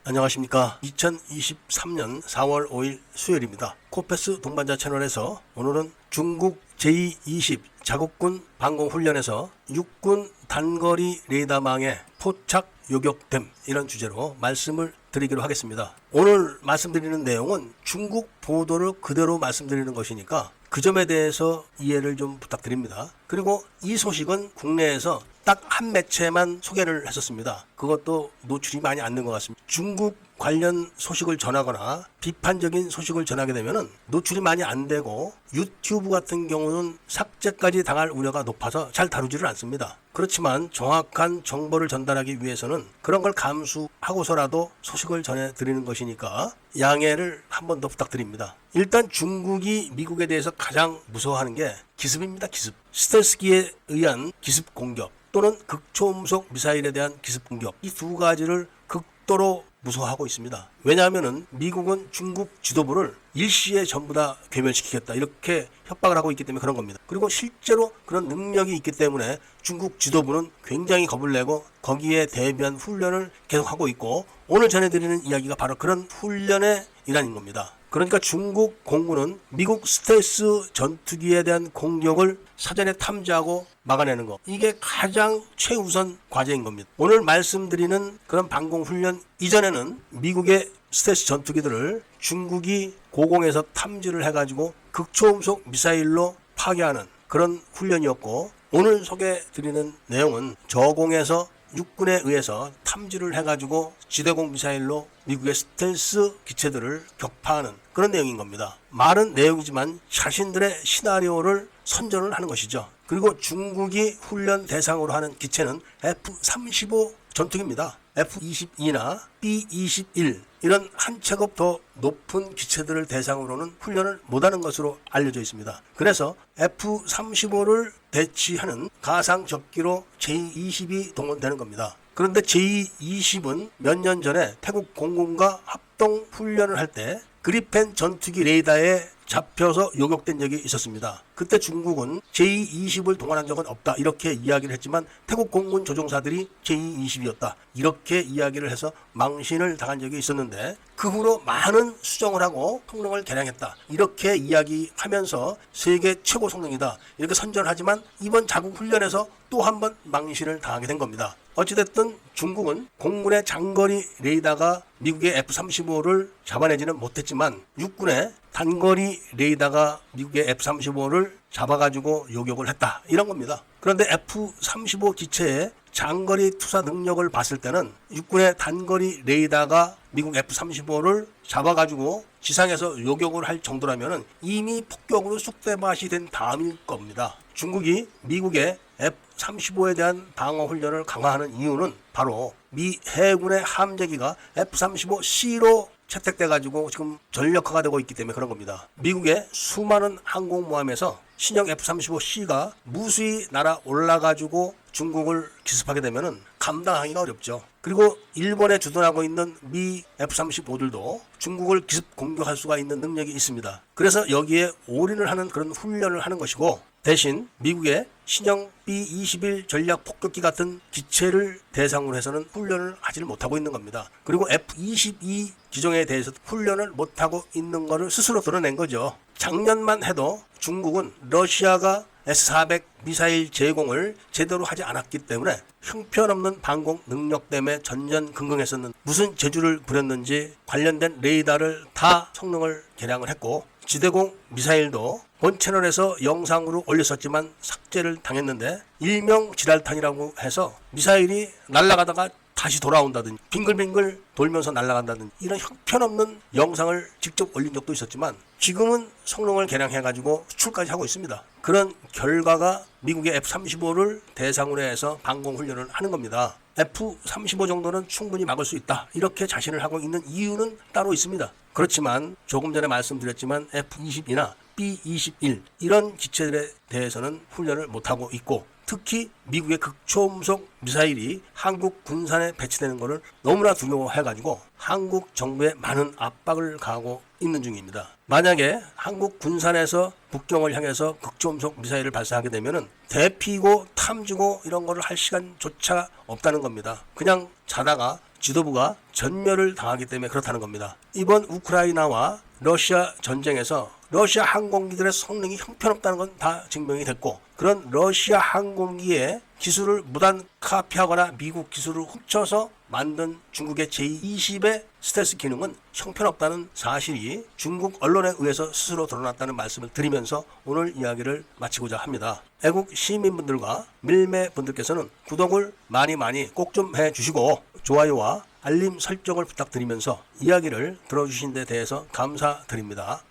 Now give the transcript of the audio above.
안녕하십니까. 2023년 4월 5일 수요일입니다. 코패스 동반자 채널에서 오늘은 중국 제2-20 자국군 방공훈련에서 육군 단거리 레이더망의 포착 요격됨, 이런 주제로 말씀을 드리기로 하겠습니다. 오늘 말씀드리는 내용은 중국 보도를 그대로 말씀드리는 것이니까 그 점에 대해서 이해를 좀 부탁드립니다. 그리고 이 소식은 국내에서 딱 한 매체만 소개를 했었습니다. 그것도 노출이 많이 안 된 것 같습니다. 중국 관련 소식을 전하거나 비판적인 소식을 전하게 되면 노출이 많이 안 되고 유튜브 같은 경우는 삭제까지 당할 우려가 높아서 잘 다루지를 않습니다. 그렇지만 정확한 정보를 전달하기 위해서는 그런 걸 감수하고서라도 소식을 전해드리는 것이니까 양해를 한 번 더 부탁드립니다. 일단 중국이 미국에 대해서 가장 무서워하는 게 기습입니다. 기습. 스텔스기에 의한 기습 공격 또는 극초음속 미사일에 대한 기습 공격, 이 두 가지를 극도로 무서워하고 있습니다. 왜냐하면 미국은 중국 지도부를 일시에 전부 다 괴멸시키겠다, 이렇게 협박을 하고 있기 때문에 그런 겁니다. 그리고 실제로 그런 능력이 있기 때문에 중국 지도부는 굉장히 겁을 내고 거기에 대비한 훈련을 계속하고 있고, 오늘 전해드리는 이야기가 바로 그런 훈련의 일환인 겁니다. 그러니까 중국 공군은 미국 스텔스 전투기에 대한 공격을 사전에 탐지하고 막아내는 것, 이게 가장 최우선 과제인 겁니다. 오늘 말씀드리는 그런 방공훈련 이전에는 미국의 스텔스 전투기들을 중국이 고공에서 탐지를 해가지고 극초음속 미사일로 파괴하는 그런 훈련이었고, 오늘 소개드리는 내용은 저공에서 육군에 의해서 탐지를 해가지고 지대공 미사일로 미국의 스텔스 기체들을 격파하는 그런 내용인 겁니다. 말은 내용이지만 자신들의 시나리오를 선전을 하는 것이죠. 그리고 중국이 훈련 대상으로 하는 기체는 F-35 전투기입니다. F-22나 B-21 이런 한 체급 더 높은 기체들을 대상으로는 훈련을 못하는 것으로 알려져 있습니다. 그래서 F-35를 대치하는 가상적기로 J-20이 동원되는 겁니다. 그런데 J-20은 몇 년 전에 태국 공군과 합동 훈련을 할 때 그리펜 전투기 레이더에 잡혀서 요격된 적이 있었습니다. 그때 중국은 J-20을 동원한 적은 없다, 이렇게 이야기를 했지만 태국 공군 조종사들이 J-20이었다, 이렇게 이야기를 해서 망신을 당한 적이 있었는데, 그 후로 많은 수정을 하고 성능을 개량했다, 이렇게 이야기하면서 세계 최고 성능이다, 이렇게 선전하지만 이번 자국 훈련에서 또 한 번 망신을 당하게 된 겁니다. 어찌됐든 중국은 공군의 장거리 레이더가 미국의 F-35를 잡아내지는 못했지만 육군의 단거리 레이더가 미국의 F-35를 잡아가지고 요격을 했다, 이런 겁니다. 그런데 F-35 기체의 장거리 투사 능력을 봤을 때는 육군의 단거리 레이더가 미국 F-35를 잡아가지고 지상에서 요격을 할 정도라면 이미 폭격으로 쑥대밭이 된 다음일 겁니다. 중국이 미국의 F-35에 대한 방어 훈련을 강화하는 이유는 바로 미 해군의 함재기가 F-35C로 채택돼가지고 지금 전력화가 되고 있기 때문에 그런 겁니다. 미국의 수많은 항공모함에서 신형 F-35C가 무수히 날아 올라가지고 중국을 기습하게 되면 감당하기가 어렵죠. 그리고 일본에 주둔하고 있는 미 F-35들도 중국을 기습 공격할 수가 있는 능력이 있습니다. 그래서 여기에 올인을 하는 그런 훈련을 하는 것이고, 대신 미국의 신형 B-21 전략 폭격기 같은 기체를 대상으로 해서는 훈련을 하지를 못하고 있는 겁니다. 그리고 F-22 기종에 대해서 훈련을 못하고 있는 것을 스스로 드러낸 거죠. 작년만 해도 중국은 러시아가 S-400 미사일 제공을 제대로 하지 않았기 때문에 형편없는 방공 능력 때문에 전전긍긍했었는데, 무슨 재주를 부렸는지 관련된 레이더를 다 성능을 개량을 했고, 지대공 미사일도 본 채널에서 영상으로 올렸었지만 삭제를 당했는데, 일명 지랄탄이라고 해서 미사일이 날아가다가 다시 돌아온다든지 빙글빙글 돌면서 날아간다든지 이런 형편없는 영상을 직접 올린 적도 있었지만, 지금은 성능을 개량해가지고 수출까지 하고 있습니다. 그런 결과가 미국의 F-35를 대상으로 해서 방공훈련을 하는 겁니다. F-35 정도는 충분히 막을 수 있다, 이렇게 자신을 하고 있는 이유는 따로 있습니다. 그렇지만 조금 전에 말씀드렸지만 F-22나 B-21 이런 기체들에 대해서는 훈련을 못하고 있고, 특히 미국의 극초음속 미사일이 한국 군산에 배치되는 것을 너무나 두려워해가지고 한국 정부에 많은 압박을 가하고 있는 중입니다. 만약에 한국 군산에서 북경을 향해서 극초음속 미사일을 발사하게 되면은 대피고 탐지고 이런 거를 할 시간조차 없다는 겁니다. 그냥 자다가 지도부가 전멸을 당하기 때문에 그렇다는 겁니다. 이번 우크라이나와 러시아 전쟁에서 러시아 항공기들의 성능이 형편없다는 건 다 증명이 됐고, 그런 러시아 항공기의 기술을 무단 카피하거나 미국 기술을 훔쳐서 만든 중국의 제20의 스텔스 기능은 형편없다는 사실이 중국 언론에 의해서 스스로 드러났다는 말씀을 드리면서 오늘 이야기를 마치고자 합니다. 애국 시민분들과 밀매분들께서는 구독을 많이 꼭 좀 해주시고 좋아요와 알림 설정을 부탁드리면서 이야기를 들어주신 데 대해서 감사드립니다.